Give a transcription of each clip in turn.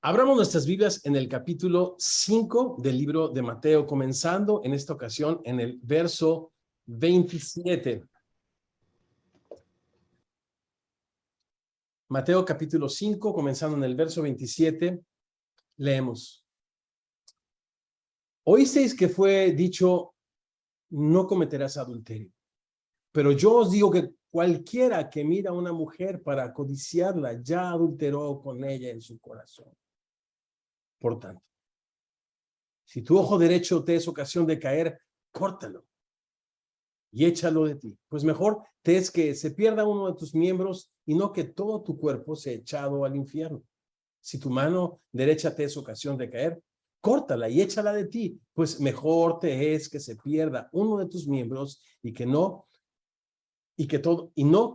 Abramos nuestras Biblias en el capítulo 5 del libro de Mateo, comenzando en esta ocasión en el verso 27. Mateo capítulo 5, comenzando en el verso 27, leemos. Oísteis que fue dicho, no cometerás adulterio. Pero yo os digo que cualquiera que mira a una mujer para codiciarla, ya adulteró con ella en su corazón. Por tanto, si tu ojo derecho te es ocasión de caer, córtalo y échalo de ti. Pues mejor te es que se pierda uno de tus miembros y no que todo tu cuerpo sea echado al infierno. Si tu mano derecha te es ocasión de caer, córtala y échala de ti. Pues mejor te es que se pierda uno de tus miembros y no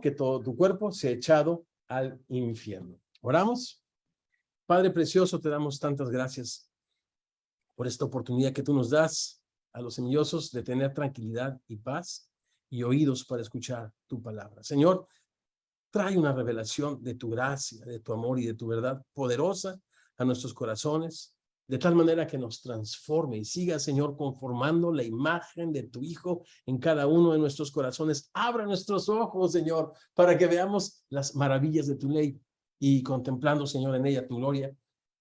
que todo tu cuerpo sea echado al infierno. Oramos. Padre precioso, te damos tantas gracias por esta oportunidad que tú nos das a los semillosos de tener tranquilidad y paz y oídos para escuchar tu palabra. Señor, trae una revelación de tu gracia, de tu amor y de tu verdad poderosa a nuestros corazones, de tal manera que nos transforme y siga, Señor, conformando la imagen de tu Hijo en cada uno de nuestros corazones. Abra nuestros ojos, Señor, para que veamos las maravillas de tu ley y contemplando, Señor, en ella tu gloria,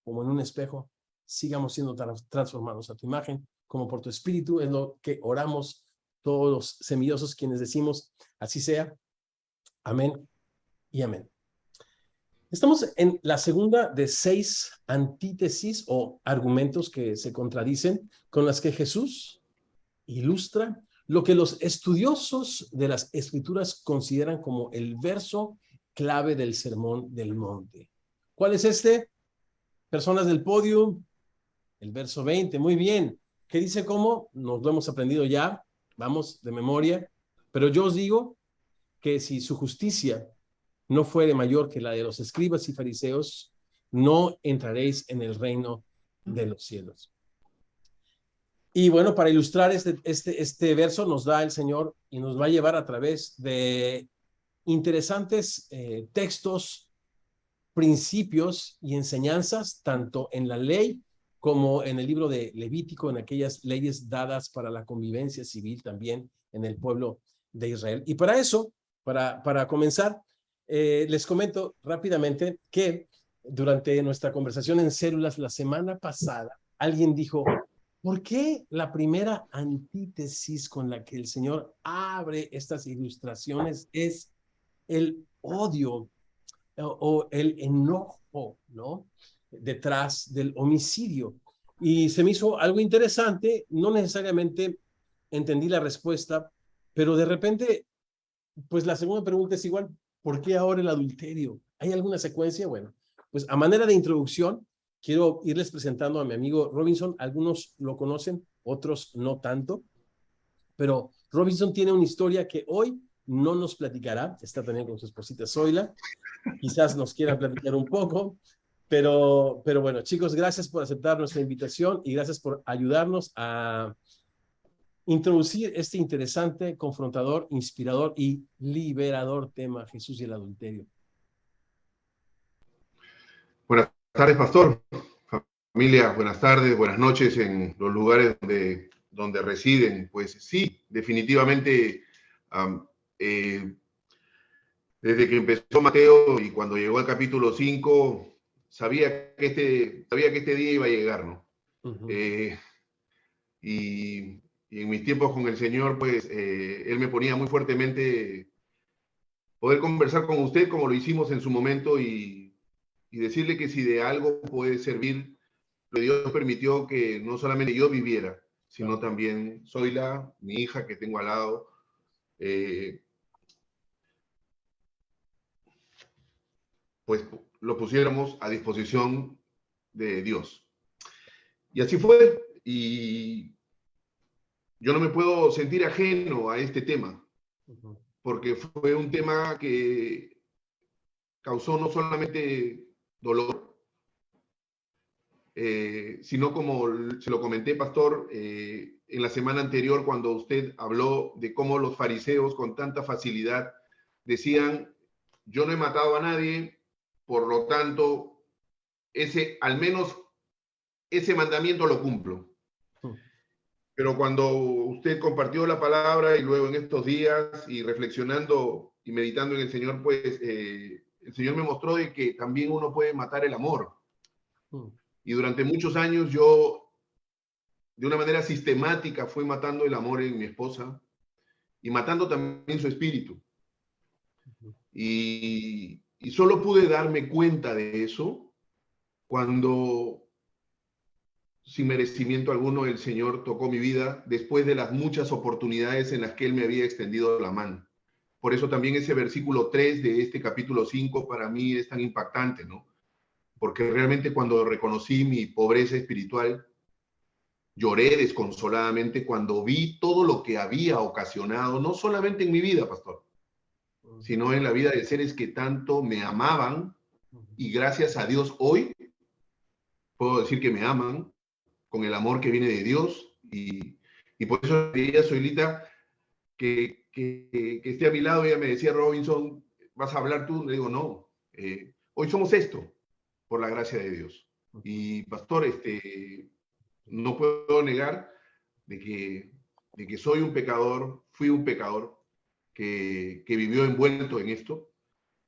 como en un espejo, sigamos siendo transformados a tu imagen, como por tu Espíritu, es lo que oramos todos los semillosos quienes decimos, así sea. Amén y amén. Estamos en la segunda de 6 antítesis o argumentos que se contradicen con las que Jesús ilustra lo que los estudiosos de las Escrituras consideran como el verso clave del Sermón del Monte. ¿Cuál es este? Personas del podio, el verso 20, muy bien. ¿Qué dice cómo? Nos lo hemos aprendido ya, vamos de memoria, pero yo os digo que si su justicia no fuere mayor que la de los escribas y fariseos, no entraréis en el reino de los cielos. Y bueno, para ilustrar este verso nos da el Señor y nos va a llevar a través de interesantes textos, principios y enseñanzas, tanto en la ley como en el libro de Levítico, en aquellas leyes dadas para la convivencia civil también en el pueblo de Israel. Y para eso, para comenzar, les comento rápidamente que durante nuestra conversación en células la semana pasada, alguien dijo, ¿por qué la primera antítesis con la que el Señor abre estas ilustraciones es el odio o el enojo, ¿no? Detrás del homicidio? Y se me hizo algo interesante, no necesariamente entendí la respuesta, pero de repente, pues la segunda pregunta es igual, ¿por qué ahora el adulterio? ¿Hay alguna secuencia? Bueno, pues a manera de introducción, quiero irles presentando a mi amigo Robinson. Algunos lo conocen, otros no tanto, pero Robinson tiene una historia que hoy no nos platicará, está también con su esposita Zoila, quizás nos quieran platicar un poco, pero bueno, chicos, gracias por aceptar nuestra invitación y gracias por ayudarnos a introducir este interesante, confrontador, inspirador y liberador tema, Jesús y el adulterio. Buenas tardes, pastor. Familia, buenas tardes, buenas noches en los lugares donde residen. Pues sí, definitivamente, desde que empezó Mateo y cuando llegó al capítulo 5, sabía que este día iba a llegar, ¿no? Uh-huh. Y en mis tiempos con el Señor, pues, Él me ponía muy fuertemente poder conversar con usted como lo hicimos en su momento y decirle que si de algo puede servir, Dios permitió que no solamente yo viviera, sino también Zoila, mi hija que tengo al lado, pues lo pusiéramos a disposición de Dios. Y así fue, y yo no me puedo sentir ajeno a este tema, porque fue un tema que causó no solamente dolor, sino como se lo comenté, pastor, en la semana anterior cuando usted habló de cómo los fariseos con tanta facilidad decían, yo no he matado a nadie, por lo tanto, al menos ese mandamiento lo cumplo. Pero cuando usted compartió la palabra y luego en estos días y reflexionando y meditando en el Señor, pues el Señor me mostró de que también uno puede matar el amor. Y durante muchos años yo, de una manera sistemática, fui matando el amor en mi esposa y matando también su espíritu. Y solo pude darme cuenta de eso cuando, sin merecimiento alguno, el Señor tocó mi vida después de las muchas oportunidades en las que Él me había extendido la mano. Por eso también ese versículo 3 de este capítulo 5 para mí es tan impactante, ¿no? Porque realmente cuando reconocí mi pobreza espiritual, lloré desconsoladamente cuando vi todo lo que había ocasionado, no solamente en mi vida, pastor, sino en la vida de seres que tanto me amaban, y gracias a Dios hoy puedo decir que me aman con el amor que viene de Dios, y por eso ella, Zoilita, que esté a mi lado. Ella me decía, Robinson, ¿vas a hablar tú? Le digo, no, hoy somos esto, por la gracia de Dios. Y pastor, no puedo negar de que soy un pecador, fui un pecador que vivió envuelto en esto,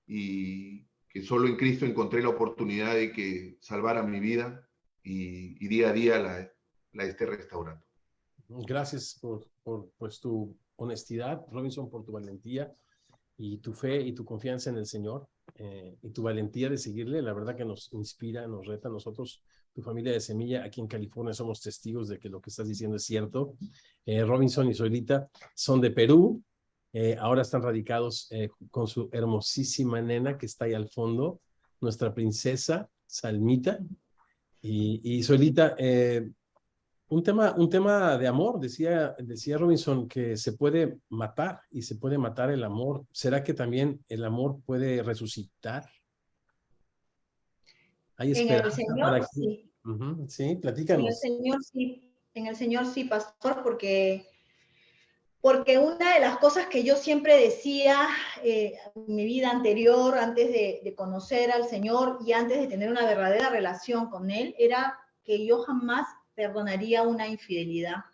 y que solo en Cristo encontré la oportunidad de que salvara mi vida, y día a día la esté restaurando. Gracias por pues, tu honestidad, Robinson, por tu valentía y tu fe y tu confianza en el Señor, y tu valentía de seguirle. La verdad que nos inspira, nos reta a nosotros. Tu familia de Semilla aquí en California somos testigos de que lo que estás diciendo es cierto. Robinson y Zoilita son de Perú. Ahora están radicados con su hermosísima nena que está ahí al fondo, nuestra princesa Salmita. Y Zoilita, un tema de amor, decía Robinson, que se puede matar y se puede matar el amor. ¿Será que también el amor puede resucitar? ¿Hay En el esperanza para Señor, que... sí. Sí, En el platícanos. Señor, sí. En el Señor, sí, pastor, porque una de las cosas que yo siempre decía en mi vida anterior, antes de conocer al Señor y antes de tener una verdadera relación con Él, era que yo jamás perdonaría una infidelidad.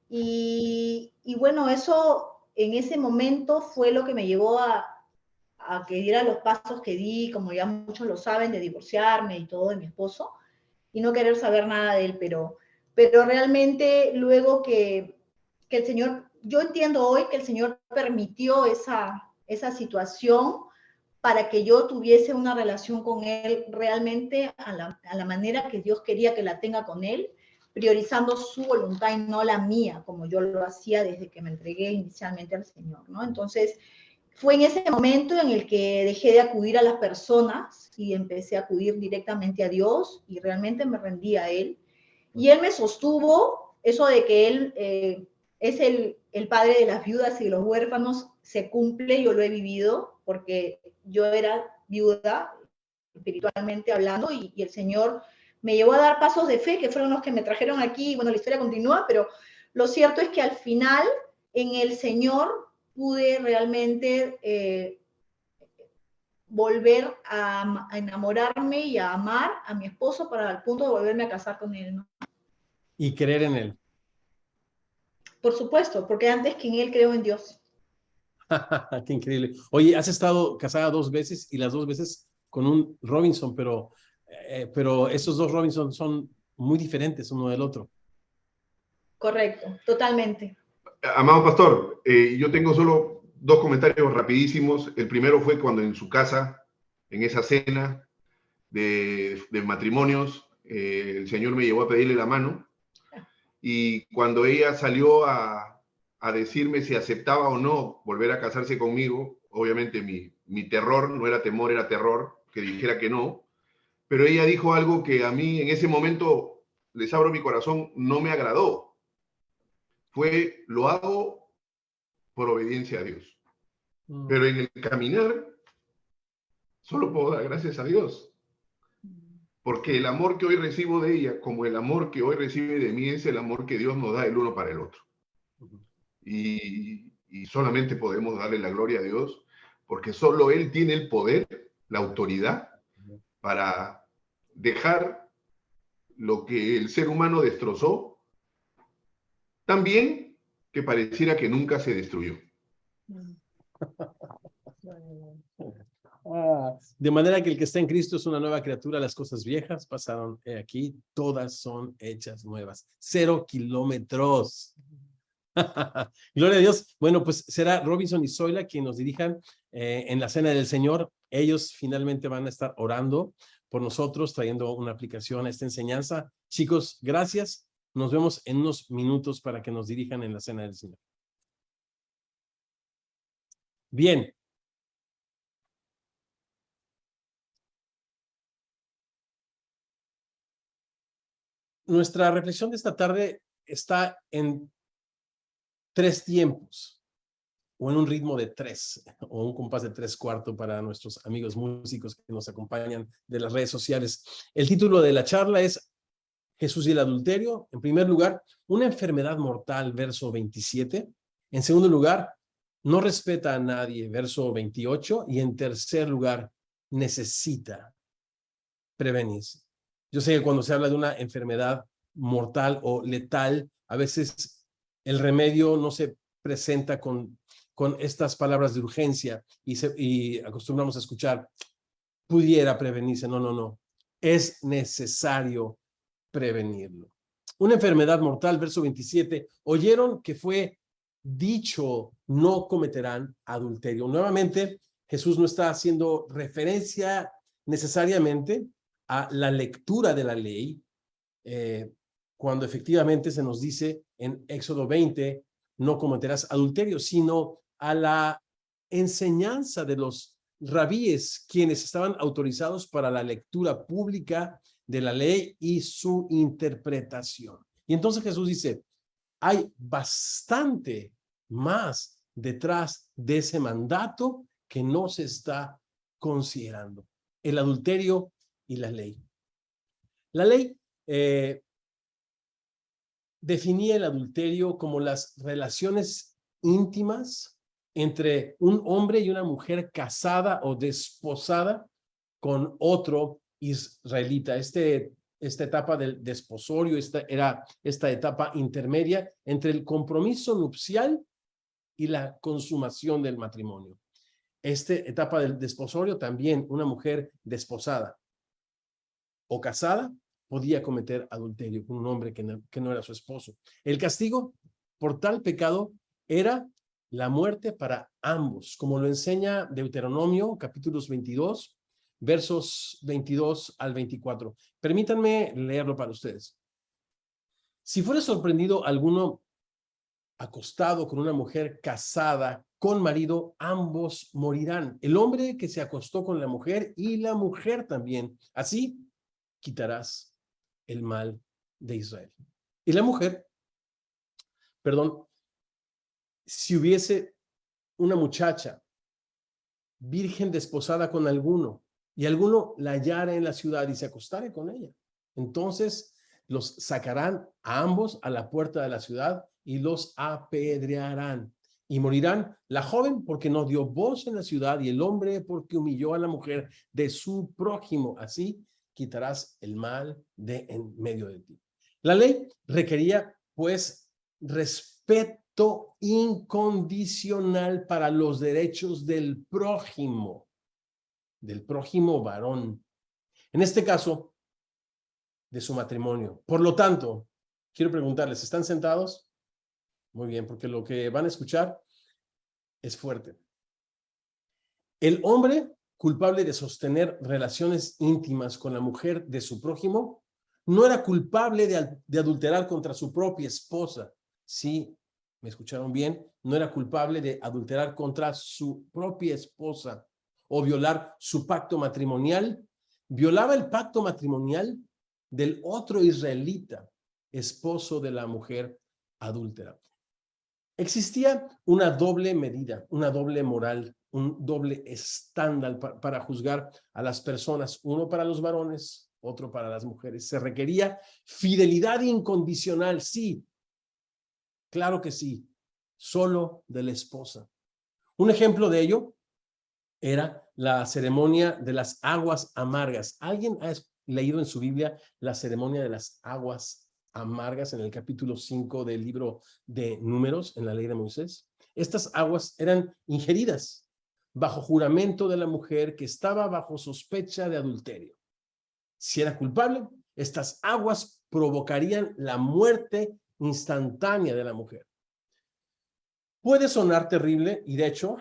Y bueno, eso en ese momento fue lo que me llevó a que diera los pasos que di, como ya muchos lo saben, de divorciarme y todo de mi esposo, y no querer saber nada de él, pero realmente luego que el Señor, yo entiendo hoy que el Señor permitió esa situación para que yo tuviese una relación con Él realmente a la manera que Dios quería que la tenga con Él, priorizando su voluntad y no la mía, como yo lo hacía desde que me entregué inicialmente al Señor, ¿no? Entonces, fue en ese momento en el que dejé de acudir a las personas y empecé a acudir directamente a Dios, y realmente me rendí a Él. Y Él me sostuvo, eso de que Él es el padre de las viudas y de los huérfanos, se cumple. Yo lo he vivido porque yo era viuda, espiritualmente hablando, y el Señor me llevó a dar pasos de fe, que fueron los que me trajeron aquí. Bueno, la historia continúa, pero lo cierto es que al final, en el Señor, pude realmente volver a enamorarme y a amar a mi esposo para el punto de volverme a casar con él, ¿no? Y creer en él. Por supuesto, porque antes que en él creo en Dios. Qué increíble. Oye, has estado casada 2 veces y las 2 veces con un Robinson, pero esos 2 Robinson son muy diferentes uno del otro. Correcto, totalmente. Amado pastor, yo tengo solo 2 comentarios rapidísimos. El primero fue cuando en su casa, en esa cena de matrimonios, el Señor me llevó a pedirle la mano, y cuando ella salió a decirme si aceptaba o no volver a casarse conmigo, obviamente mi terror, no era temor, era terror, que dijera que no, pero ella dijo algo que a mí en ese momento, les abro mi corazón, no me agradó. Fue, lo hago por obediencia a Dios. Pero en el caminar, solo puedo dar gracias a Dios. Porque el amor que hoy recibo de ella, como el amor que hoy recibe de mí, es el amor que Dios nos da el uno para el otro. Y solamente podemos darle la gloria a Dios, porque solo Él tiene el poder, la autoridad, para dejar lo que el ser humano destrozó, tan bien que pareciera que nunca se destruyó. De manera que el que está en Cristo es una nueva criatura, las cosas viejas pasaron aquí, todas son hechas nuevas. 0 kilómetros. Gloria a Dios. Bueno, pues será Robinson y Zoila quien nos dirijan en la Cena del Señor. Ellos finalmente van a estar orando por nosotros, trayendo una aplicación a esta enseñanza. Chicos, gracias. Nos vemos en unos minutos para que nos dirijan en la Cena del Señor. Bien. Nuestra reflexión de esta tarde está en 3 tiempos, o en un ritmo de 3, o un compás de 3/4 para nuestros amigos músicos que nos acompañan de las redes sociales. El título de la charla es Jesús y el adulterio. En primer lugar, una enfermedad mortal, verso 27. En segundo lugar, no respeta a nadie, verso 28. Y en tercer lugar, necesita prevenirse. Yo sé que cuando se habla de una enfermedad mortal o letal, a veces el remedio no se presenta con estas palabras de urgencia y acostumbramos a escuchar, pudiera prevenirse. No, no, no. Es necesario prevenirlo. Una enfermedad mortal, verso 27, oyeron que fue dicho, no cometerán adulterio. Nuevamente, Jesús no está haciendo referencia necesariamente a la lectura de la ley, cuando efectivamente se nos dice en Éxodo 20, no cometerás adulterio, sino a la enseñanza de los rabíes, quienes estaban autorizados para la lectura pública de la ley y su interpretación. Y entonces Jesús dice, hay bastante más detrás de ese mandato que no se está considerando: el adulterio y la ley. La ley definía el adulterio como las relaciones íntimas entre un hombre y una mujer casada o desposada con otro israelita. Esta etapa del desposorio era esta etapa intermedia entre el compromiso nupcial y la consumación del matrimonio. Esta etapa del desposorio, también una mujer desposada o casada podía cometer adulterio con un hombre que no era su esposo. El castigo por tal pecado era la muerte para ambos, como lo enseña Deuteronomio, capítulos 22, versos 22 al 24. Permítanme leerlo para ustedes. Si fuera sorprendido alguno acostado con una mujer casada con marido, ambos morirán. El hombre que se acostó con la mujer y la mujer también. Así quitarás el mal de Israel. Y la mujer, si hubiese una muchacha virgen desposada con alguno y alguno la hallara en la ciudad y se acostare con ella, entonces los sacarán a ambos a la puerta de la ciudad y los apedrearán. Y morirán la joven porque no dio voz en la ciudad y el hombre porque humilló a la mujer de su prójimo. Así quitarás el mal de en medio de ti. La ley requería, pues, respeto incondicional para los derechos del prójimo varón. En este caso, de su matrimonio. Por lo tanto, quiero preguntarles, ¿están sentados? Muy bien, porque lo que van a escuchar es fuerte. El hombre culpable de sostener relaciones íntimas con la mujer de su prójimo no era culpable de adulterar contra su propia esposa. Sí, ¿me escucharon bien? No era culpable de adulterar contra su propia esposa o violar su pacto matrimonial. Violaba el pacto matrimonial del otro israelita, esposo de la mujer adúltera. Existía una doble medida, una doble moral, un doble estándar para juzgar a las personas, uno para los varones, otro para las mujeres. Se requería fidelidad incondicional, sí, claro que sí, solo de la esposa. Un ejemplo de ello era la ceremonia de las aguas amargas. ¿Alguien ha leído en su Biblia la ceremonia de las aguas amargas en el capítulo 5 del libro de Números, en la ley de Moisés? Estas aguas eran ingeridas bajo juramento de la mujer que estaba bajo sospecha de adulterio. Si era culpable, estas aguas provocarían la muerte instantánea de la mujer. Puede sonar terrible, y de hecho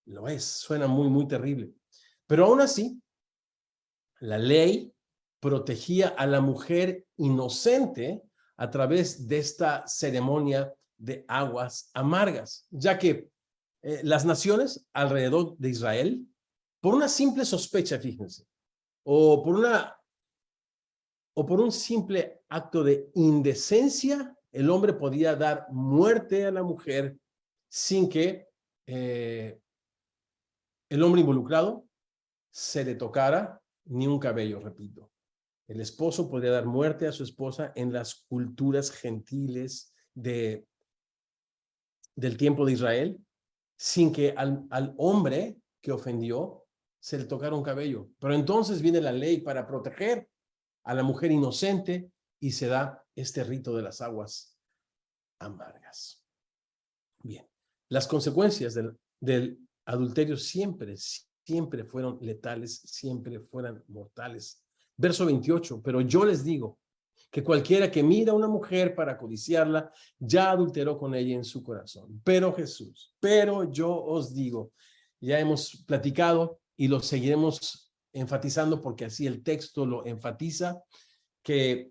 lo es, suena muy, muy terrible. Pero aún así, la ley protegía a la mujer inocente a través de esta ceremonia de aguas amargas, ya que las naciones alrededor de Israel, por una simple sospecha, fíjense, o por un simple acto de indecencia, el hombre podía dar muerte a la mujer sin que el hombre involucrado se le tocara ni un cabello, repito. El esposo podía dar muerte a su esposa en las culturas gentiles del tiempo de Israel, sin que al hombre que ofendió se le tocara un cabello. Pero entonces viene la ley para proteger a la mujer inocente y se da este rito de las aguas amargas. Bien, las consecuencias del adulterio siempre fueron letales, siempre fueron mortales. Verso 28, pero yo les digo que cualquiera que mira a una mujer para codiciarla, ya adulteró con ella en su corazón. Pero yo os digo, ya hemos platicado y lo seguiremos enfatizando porque así el texto lo enfatiza, que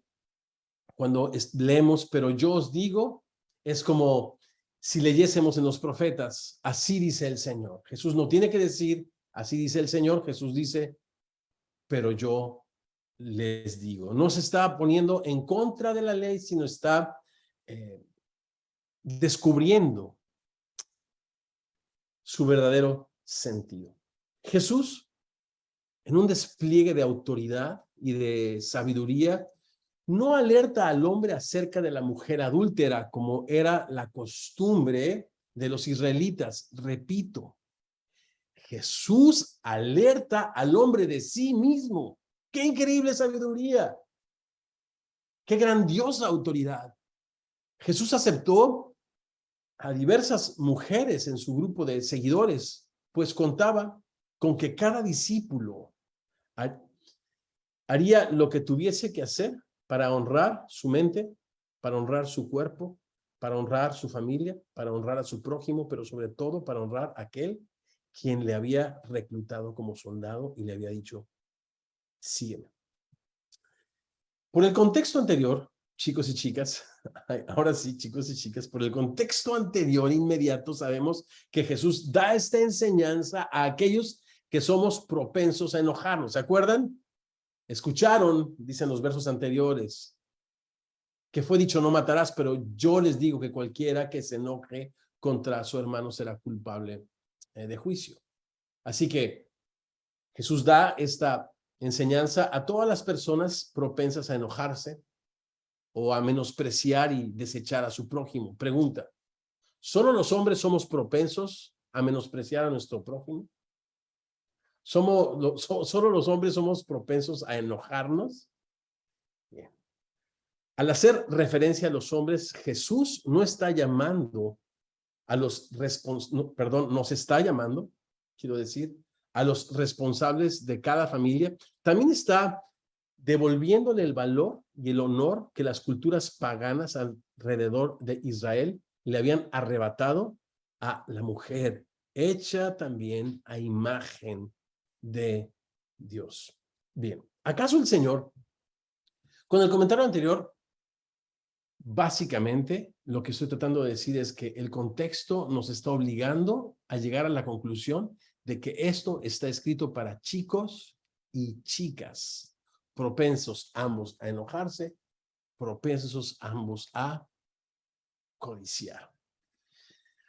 cuando leemos, pero yo os digo, es como si leyésemos en los profetas, así dice el Señor. Jesús no tiene que decir, así dice el Señor, Jesús dice, pero yo les digo. No se está poniendo en contra de la ley, sino está descubriendo su verdadero sentido. Jesús, en un despliegue de autoridad y de sabiduría, no alerta al hombre acerca de la mujer adúltera, como era la costumbre de los israelitas. Repito, Jesús alerta al hombre de sí mismo. ¡Qué increíble sabiduría! ¡Qué grandiosa autoridad! Jesús aceptó a diversas mujeres en su grupo de seguidores, pues contaba con que cada discípulo haría lo que tuviese que hacer para honrar su mente, para honrar su cuerpo, para honrar su familia, para honrar a su prójimo, pero sobre todo para honrar a aquel quien le había reclutado como soldado y le había dicho, sígueme. Por el contexto anterior, chicos y chicas, ahora sí, chicos y chicas, por el contexto anterior inmediato sabemos que Jesús da esta enseñanza a aquellos que somos propensos a enojarnos. ¿Se acuerdan? Escucharon, dicen los versos anteriores, que fue dicho no matarás, pero yo les digo que cualquiera que se enoje contra su hermano será culpable de juicio. Así que Jesús da esta enseñanza a todas las personas propensas a enojarse o a menospreciar y desechar a su prójimo. Pregunta, ¿solo los hombres somos propensos a menospreciar a nuestro prójimo? ¿Solo los hombres somos propensos a enojarnos? Bien. Al hacer referencia a los hombres, Jesús no está llamando a los nos está llamando, quiero decir, a los responsables de cada familia. También está devolviéndole el valor y el honor que las culturas paganas alrededor de Israel le habían arrebatado a la mujer, hecha también a imagen de Dios. Bien, ¿acaso el Señor, con el comentario anterior, básicamente lo que estoy tratando de decir es que el contexto nos está obligando a llegar a la conclusión de que esto está escrito para chicos y chicas, propensos ambos a enojarse, propensos ambos a codiciar.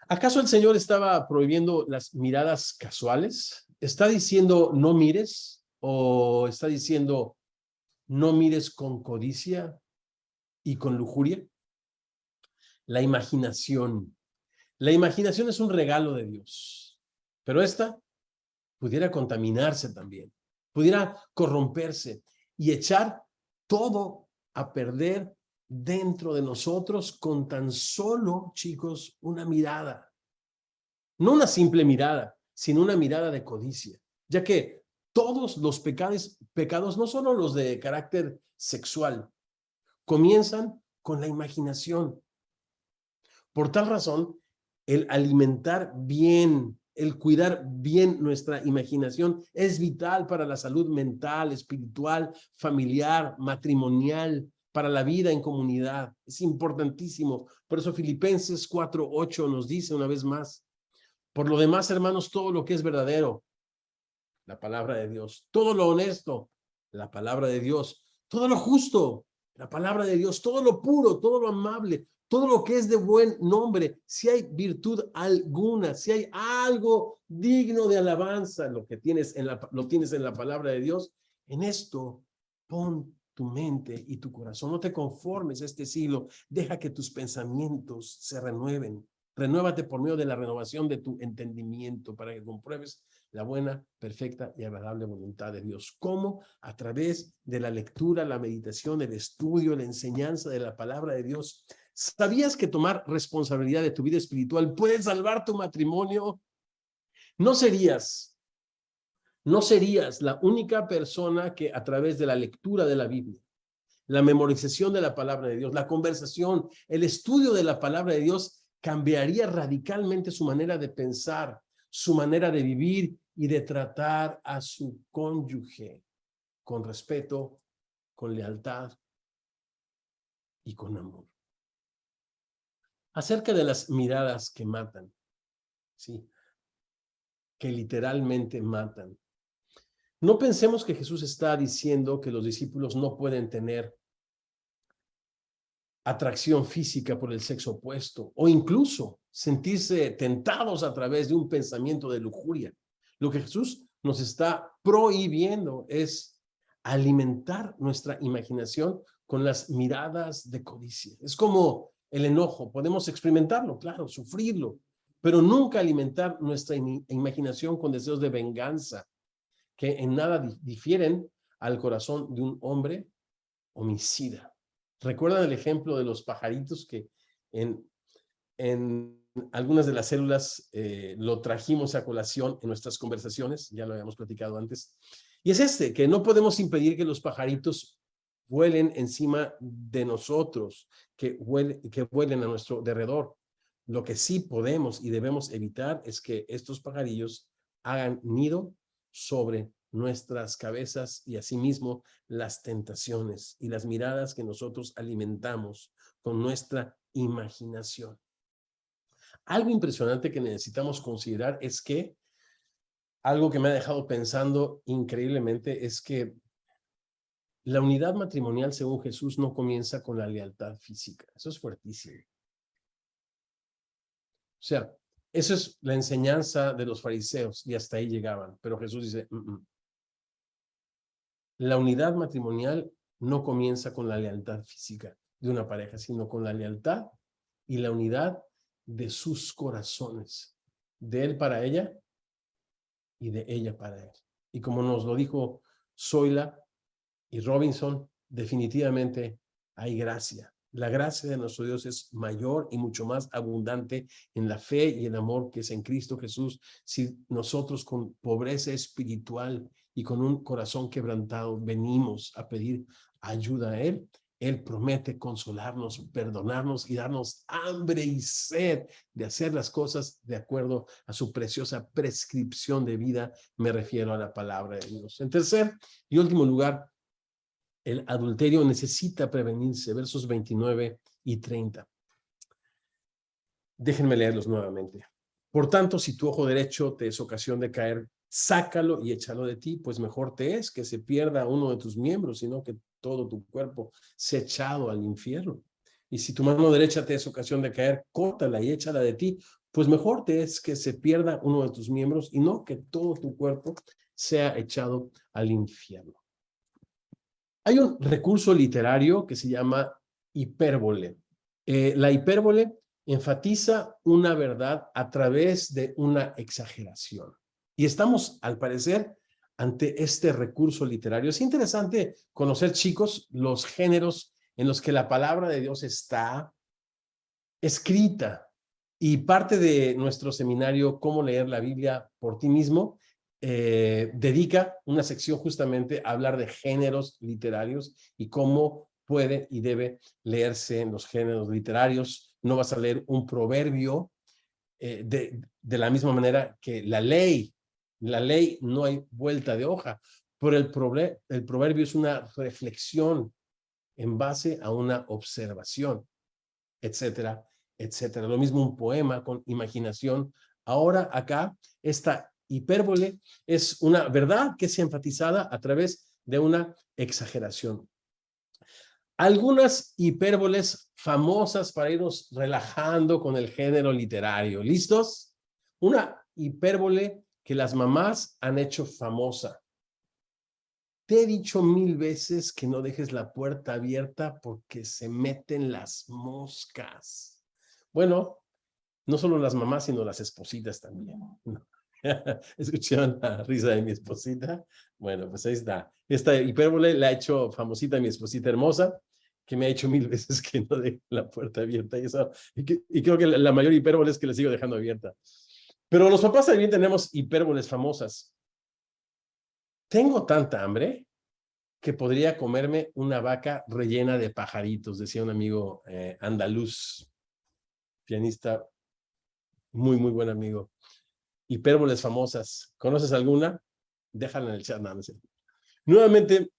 ¿Acaso el Señor estaba prohibiendo las miradas casuales? ¿Está diciendo no mires? ¿O está diciendo no mires con codicia y con lujuria? La imaginación. La imaginación es un regalo de Dios, pero esta pudiera contaminarse también, pudiera corromperse. y echar todo a perder dentro de nosotros con tan solo, chicos, una mirada. No una simple mirada, sino una mirada de codicia, ya que todos los pecados, no solo los de carácter sexual, comienzan con la imaginación. Por tal razón, el alimentar bien, el cuidar bien nuestra imaginación es vital para la salud mental, espiritual, familiar, matrimonial, para la vida en comunidad. Es importantísimo. Por eso Filipenses 4:8 nos dice una vez más: por lo demás, hermanos, todo lo que es verdadero, la palabra de Dios, todo lo honesto, la palabra de Dios, todo lo justo, la palabra de Dios, todo lo puro, todo lo amable, todo lo que es de buen nombre, si hay virtud alguna, si hay algo digno de alabanza, lo tienes en la palabra de Dios, en esto pon tu mente y tu corazón. No te conformes a este siglo, deja que tus pensamientos se renueven. Renuévate por medio de la renovación de tu entendimiento para que compruebes la buena, perfecta y agradable voluntad de Dios. ¿Cómo? A través de la lectura, la meditación, el estudio, la enseñanza de la palabra de Dios. ¿Sabías que tomar responsabilidad de tu vida espiritual puede salvar tu matrimonio? No serías la única persona que a través de la lectura de la Biblia, la memorización de la palabra de Dios, la conversación, el estudio de la palabra de Dios cambiaría radicalmente su manera de pensar, su manera de vivir y de tratar a su cónyuge con respeto, con lealtad y con amor. Acerca de las miradas que matan, sí, que literalmente matan. No pensemos que Jesús está diciendo que los discípulos no pueden tener atracción física por el sexo opuesto o incluso sentirse tentados a través de un pensamiento de lujuria. Lo que Jesús nos está prohibiendo es alimentar nuestra imaginación con las miradas de codicia. Es como el enojo, podemos experimentarlo, claro, sufrirlo, pero nunca alimentar nuestra imaginación con deseos de venganza, que en nada difieren al corazón de un hombre homicida. ¿Recuerdan el ejemplo de los pajaritos que en algunas de las células lo trajimos a colación en nuestras conversaciones? Ya lo habíamos platicado antes. Y es que no podemos impedir que los pajaritos vuelen encima de nosotros, que vuelen a nuestro derredor. Lo que sí podemos y debemos evitar es que estos pajarillos hagan nido sobre nuestras cabezas y asimismo las tentaciones y las miradas que nosotros alimentamos con nuestra imaginación. Algo impresionante que necesitamos considerar es que algo que me ha dejado pensando increíblemente es que la unidad matrimonial según Jesús no comienza con la lealtad física. Eso es fuertísimo. O sea, eso es la enseñanza de los fariseos y hasta ahí llegaban. Pero Jesús dice, la unidad matrimonial no comienza con la lealtad física de una pareja, sino con la lealtad y la unidad de sus corazones, de él para ella y de ella para él. Y como nos lo dijo Zoila y Robinson, definitivamente hay gracia. La gracia de nuestro Dios es mayor y mucho más abundante en la fe y el amor que es en Cristo Jesús. Si nosotros con pobreza espiritual y con un corazón quebrantado venimos a pedir ayuda a Él, Él promete consolarnos, perdonarnos y darnos hambre y sed de hacer las cosas de acuerdo a su preciosa prescripción de vida. Me refiero a la palabra de Dios. En tercer y último lugar, el adulterio necesita prevenirse, versos 29 y 30. Déjenme leerlos nuevamente. Por tanto, si tu ojo derecho te es ocasión de caer, sácalo y échalo de ti, pues mejor te es que se pierda uno de tus miembros, sino que todo tu cuerpo sea echado al infierno. Y si tu mano derecha te es ocasión de caer, córtala y échala de ti, pues mejor te es que se pierda uno de tus miembros y no que todo tu cuerpo sea echado al infierno. Hay un recurso literario que se llama hipérbole. La hipérbole enfatiza una verdad a través de una exageración. Y estamos, al parecer, ante este recurso literario. Es interesante conocer, chicos, los géneros en los que la palabra de Dios está escrita. Y parte de nuestro seminario, Cómo leer la Biblia por ti mismo, dedica una sección justamente a hablar de géneros literarios y cómo puede y debe leerse en los géneros literarios. No vas a leer un proverbio de la misma manera que la ley. La ley no hay vuelta de hoja, pero el proverbio es una reflexión en base a una observación, etcétera, etcétera. Lo mismo un poema con imaginación. Ahora acá, esta hipérbole es una verdad que es enfatizada a través de una exageración. Algunas hipérboles famosas para irnos relajando con el género literario. ¿Listos? Una hipérbole que las mamás han hecho famosa. Te he dicho 1000 veces que no dejes la puerta abierta porque se meten las moscas. Bueno, no solo las mamás, sino las espositas también. ¿Escucharon la risa de mi esposita? Bueno, pues ahí está. Esta hipérbole la ha hecho famosita mi esposita hermosa, que me ha hecho 1000 veces que no deje la puerta abierta. Y creo que la mayor hipérbole es que la sigo dejando abierta. Pero los papás también tenemos hipérboles famosas. Tengo tanta hambre que podría comerme una vaca rellena de pajaritos, decía un amigo andaluz, pianista, muy, muy buen amigo. Hipérboles famosas. ¿Conoces alguna? Déjala en el chat. No, no sé. Nuevamente,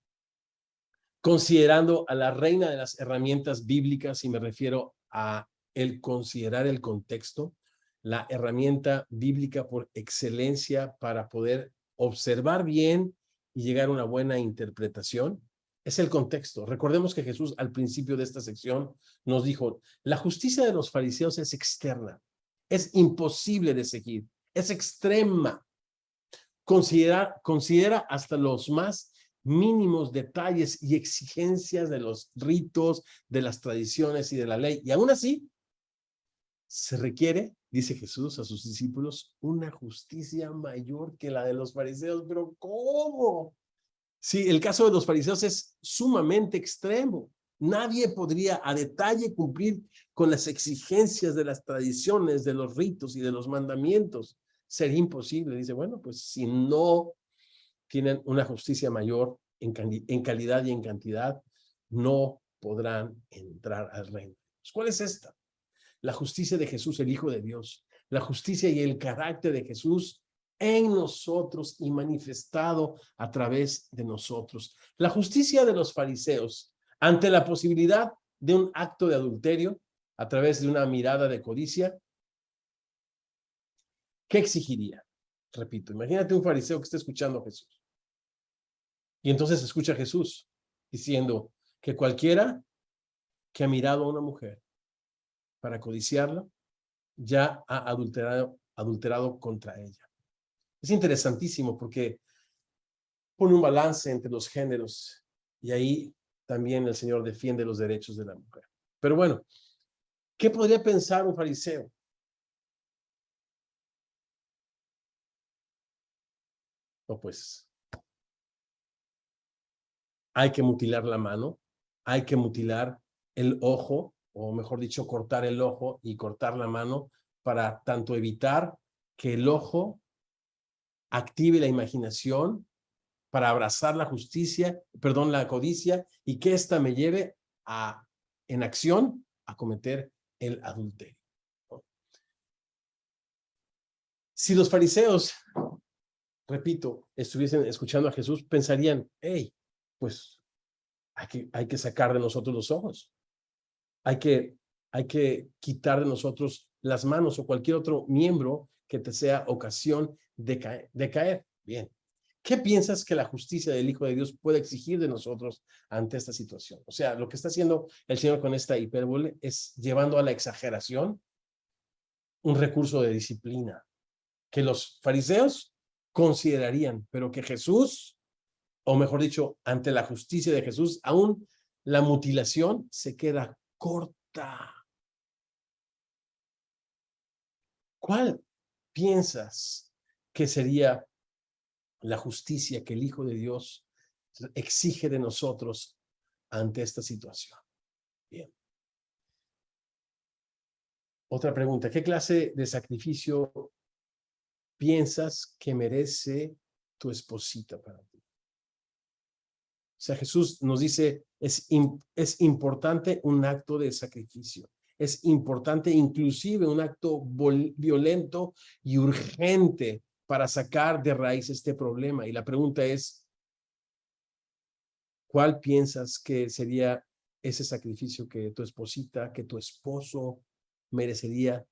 considerando a la reina de las herramientas bíblicas, y me refiero a el considerar el contexto, la herramienta bíblica por excelencia para poder observar bien y llegar a una buena interpretación, es el contexto. Recordemos que Jesús al principio de esta sección nos dijo, la justicia de los fariseos es externa, es imposible de seguir, es extrema. Considera hasta los más mínimos detalles y exigencias de los ritos, de las tradiciones y de la ley. Y aún así, se requiere, dice Jesús a sus discípulos, una justicia mayor que la de los fariseos. ¿Pero cómo? Sí, el caso de los fariseos es sumamente extremo. Nadie podría a detalle cumplir con las exigencias de las tradiciones, de los ritos y de los mandamientos. Sería imposible. Dice, bueno, pues si no tienen una justicia mayor en calidad y en cantidad, no podrán entrar al reino. ¿Cuál es esta? La justicia de Jesús, el Hijo de Dios. La justicia y el carácter de Jesús en nosotros y manifestado a través de nosotros. La justicia de los fariseos ante la posibilidad de un acto de adulterio a través de una mirada de codicia, ¿qué exigiría? Repito, imagínate un fariseo que está escuchando a Jesús. Y entonces escucha a Jesús diciendo que cualquiera que ha mirado a una mujer para codiciarla, ya ha adulterado contra ella. Es interesantísimo porque pone un balance entre los géneros y ahí también el Señor defiende los derechos de la mujer. Pero bueno, ¿qué podría pensar un fariseo? No, pues hay que mutilar la mano, hay que mutilar el ojo, o mejor dicho, cortar el ojo y cortar la mano para tanto evitar que el ojo active la imaginación para abrazar la justicia, perdón, la codicia, y que ésta me lleve en acción a cometer el adulterio. Si los fariseos, repito, estuviesen escuchando a Jesús, pensarían, hey, pues hay que sacar de nosotros los ojos, hay que quitar de nosotros las manos o cualquier otro miembro que te sea ocasión de caer. Bien. ¿Qué piensas que la justicia del Hijo de Dios puede exigir de nosotros ante esta situación? O sea, lo que está haciendo el Señor con esta hipérbole es llevando a la exageración un recurso de disciplina que los fariseos considerarían, pero que Jesús, o mejor dicho, ante la justicia de Jesús, aún la mutilación se queda corta. ¿Cuál piensas que sería la justicia que el Hijo de Dios exige de nosotros ante esta situación. Bien. Otra pregunta, ¿qué clase de sacrificio piensas que merece tu esposita para ti? O sea, Jesús nos dice, es importante un acto de sacrificio. Es importante inclusive un acto violento y urgente para sacar de raíz este problema. Y la pregunta es, ¿cuál piensas que sería ese sacrificio que tu esposita, que tu esposo merecería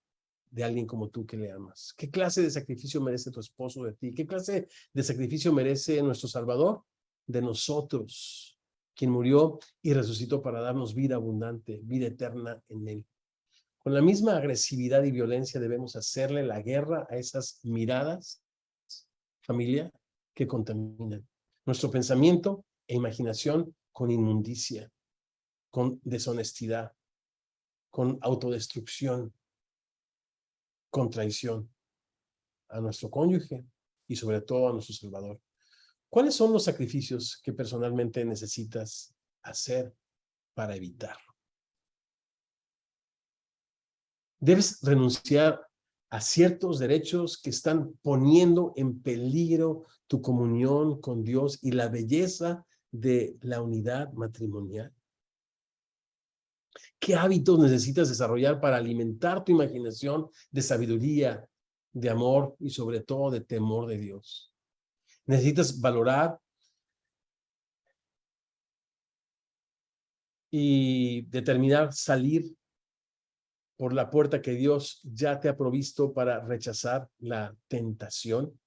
de alguien como tú que le amas? ¿Qué clase de sacrificio merece tu esposo de ti? ¿Qué clase de sacrificio merece nuestro Salvador de nosotros, quien murió y resucitó para darnos vida abundante, vida eterna en Él? Con la misma agresividad y violencia debemos hacerle la guerra a esas miradas, familia, que contaminan nuestro pensamiento e imaginación con inmundicia, con deshonestidad, con autodestrucción, con traición a nuestro cónyuge y sobre todo a nuestro Salvador. ¿Cuáles son los sacrificios que personalmente necesitas hacer para evitarlo? Debes renunciar a ciertos derechos que están poniendo en peligro tu comunión con Dios y la belleza de la unidad matrimonial. ¿Qué hábitos necesitas desarrollar para alimentar tu imaginación de sabiduría, de amor y sobre todo de temor de Dios? Necesitas valorar y determinar salir por la puerta que Dios ya te ha provisto para rechazar la tentación.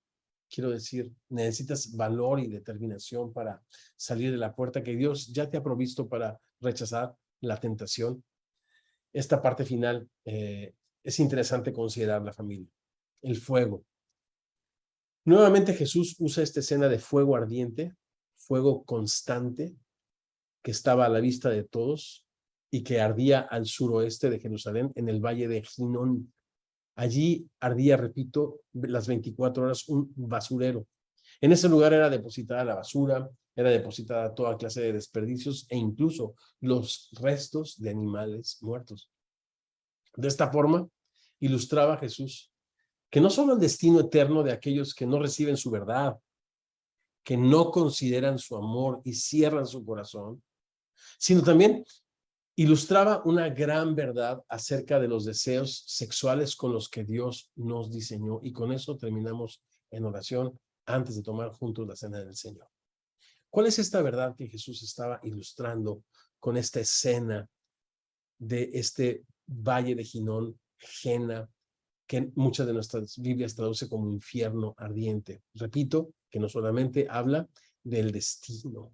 Quiero decir, necesitas valor y determinación para salir de la puerta que Dios ya te ha provisto para rechazar la tentación. Esta parte final es interesante considerar la familia. El fuego. Nuevamente Jesús usa esta escena de fuego ardiente, fuego constante, que estaba a la vista de todos y que ardía al suroeste de Jerusalén, en el valle de Ginón. Allí ardía, repito, las 24 horas un basurero. En ese lugar era depositada la basura, era depositada toda clase de desperdicios e incluso los restos de animales muertos. De esta forma, ilustraba Jesús que no solo el destino eterno de aquellos que no reciben su verdad, que no consideran su amor y cierran su corazón, sino también ilustraba una gran verdad acerca de los deseos sexuales con los que Dios nos diseñó. Y con eso terminamos en oración antes de tomar juntos la cena del Señor. ¿Cuál es esta verdad que Jesús estaba ilustrando con esta escena de este valle de Ginón, Jena, que muchas de nuestras Biblias traduce como infierno ardiente? Repito, que no solamente habla del destino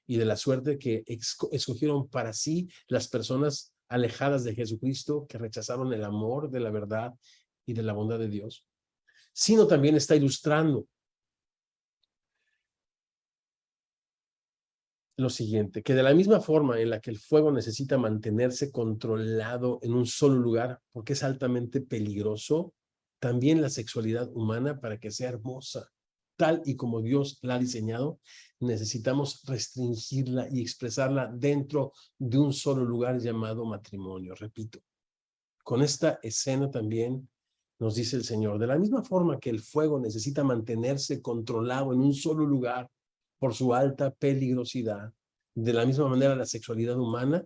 y de la suerte que escogieron para sí las personas alejadas de Jesucristo, que rechazaron el amor de la verdad y de la bondad de Dios, sino también está ilustrando lo siguiente, que de la misma forma en la que el fuego necesita mantenerse controlado en un solo lugar, porque es altamente peligroso, también la sexualidad humana, para que sea hermosa, tal y como Dios la ha diseñado, necesitamos restringirla y expresarla dentro de un solo lugar llamado matrimonio. Repito, con esta escena también nos dice el Señor, de la misma forma que el fuego necesita mantenerse controlado en un solo lugar por su alta peligrosidad, de la misma manera la sexualidad humana,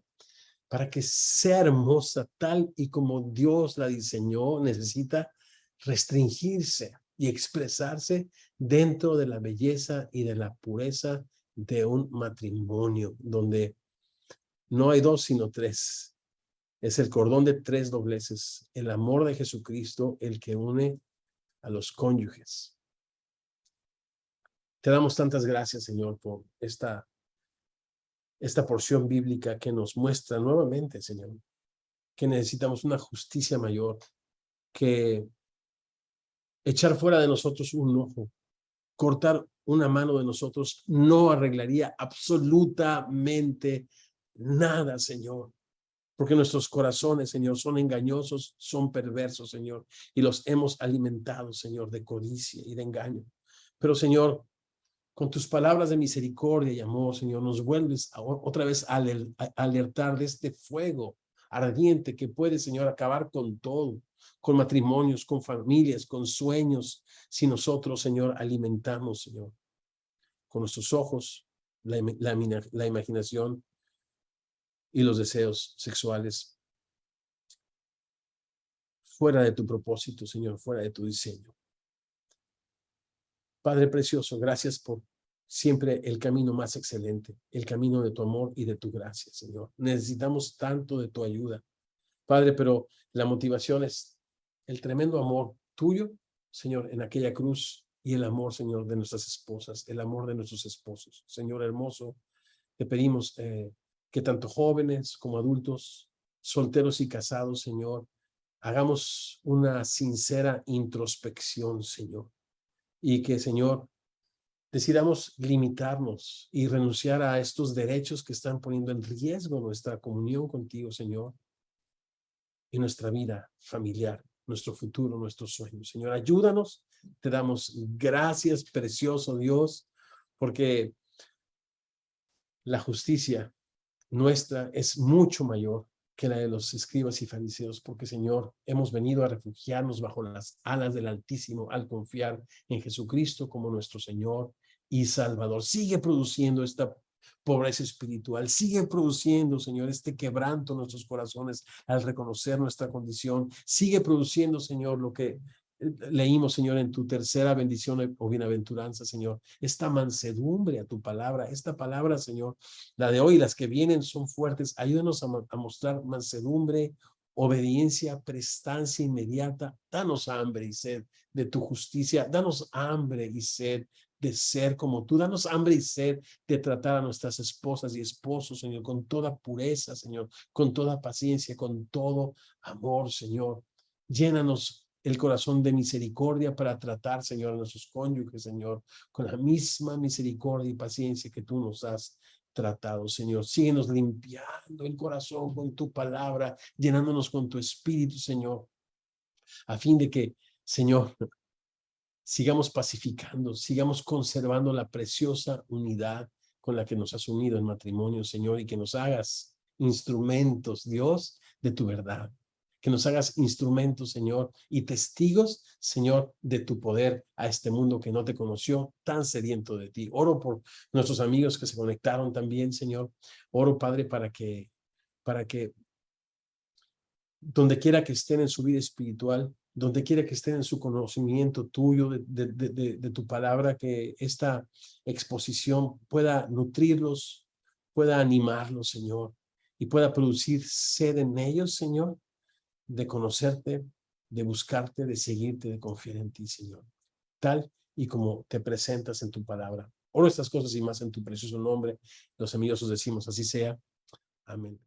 para que sea hermosa tal y como Dios la diseñó, necesita restringirse y expresarse dentro de la belleza y de la pureza de un matrimonio, donde no hay dos sino tres. Es el cordón de tres dobleces, el amor de Jesucristo, el que une a los cónyuges. Te damos tantas gracias, Señor, por esta porción bíblica que nos muestra nuevamente, Señor, que necesitamos una justicia mayor, que echar fuera de nosotros un ojo, cortar una mano de nosotros no arreglaría absolutamente nada, Señor. Porque nuestros corazones, Señor, son engañosos, son perversos, Señor, y los hemos alimentado, Señor, de codicia y de engaño. Pero, Señor, con tus palabras de misericordia y amor, Señor, nos vuelves otra vez a alertar de este fuego ardiente que puede, Señor, acabar con todo, con matrimonios, con familias, con sueños, si nosotros, Señor, alimentamos, Señor, con nuestros ojos, la imaginación y los deseos sexuales fuera de tu propósito, Señor, fuera de tu diseño. Padre precioso, gracias por siempre el camino más excelente, el camino de tu amor y de tu gracia, Señor. Necesitamos tanto de tu ayuda, Padre, pero la motivación es el tremendo amor tuyo, Señor, en aquella cruz, y el amor, Señor, de nuestras esposas, el amor de nuestros esposos. Señor hermoso, te pedimos que tanto jóvenes como adultos, solteros y casados, Señor, hagamos una sincera introspección, Señor, y que, Señor, decidamos limitarnos y renunciar a estos derechos que están poniendo en riesgo nuestra comunión contigo, Señor, y nuestra vida familiar, nuestro futuro, nuestros sueños. Señor, ayúdanos. Te damos gracias, precioso Dios, porque la justicia nuestra es mucho mayor que la de los escribas y fariseos, porque, Señor, hemos venido a refugiarnos bajo las alas del Altísimo al confiar en Jesucristo como nuestro Señor y Salvador. Sigue produciendo esta pobreza espiritual, sigue produciendo, Señor, este quebranto en nuestros corazones al reconocer nuestra condición. Sigue produciendo, Señor, lo que leímos, Señor, en tu tercera bendición o bienaventuranza, Señor, esta mansedumbre a tu palabra, esta palabra, Señor, la de hoy, las que vienen son fuertes. Ayúdanos a mostrar mansedumbre, obediencia, prestancia inmediata. Danos hambre y sed de tu justicia. Danos hambre y sed de ser como tú. Danos hambre y sed de tratar a nuestras esposas y esposos, Señor, con toda pureza, Señor, con toda paciencia, con todo amor, Señor. Llénanos el corazón de misericordia para tratar, Señor, a nuestros cónyuges, Señor, con la misma misericordia y paciencia que tú nos has tratado, Señor. Síguenos limpiando el corazón con tu palabra, llenándonos con tu espíritu, Señor, a fin de que, Señor, sigamos pacificando, sigamos conservando la preciosa unidad con la que nos has unido en matrimonio, Señor, y que nos hagas instrumentos, Dios, de tu verdad. Que nos hagas instrumentos, Señor, y testigos, Señor, de tu poder a este mundo que no te conoció, tan sediento de ti. Oro por nuestros amigos que se conectaron también, Señor. Oro, Padre, para que donde quiera que estén en su vida espiritual, donde quiera que estén en su conocimiento tuyo, de tu palabra, que esta exposición pueda nutrirlos, pueda animarlos, Señor, y pueda producir sed en ellos, Señor, de conocerte, de buscarte, de seguirte, de confiar en ti, Señor, tal y como te presentas en tu palabra. Oro estas cosas y más en tu precioso nombre. Los amigos os decimos, así sea. Amén.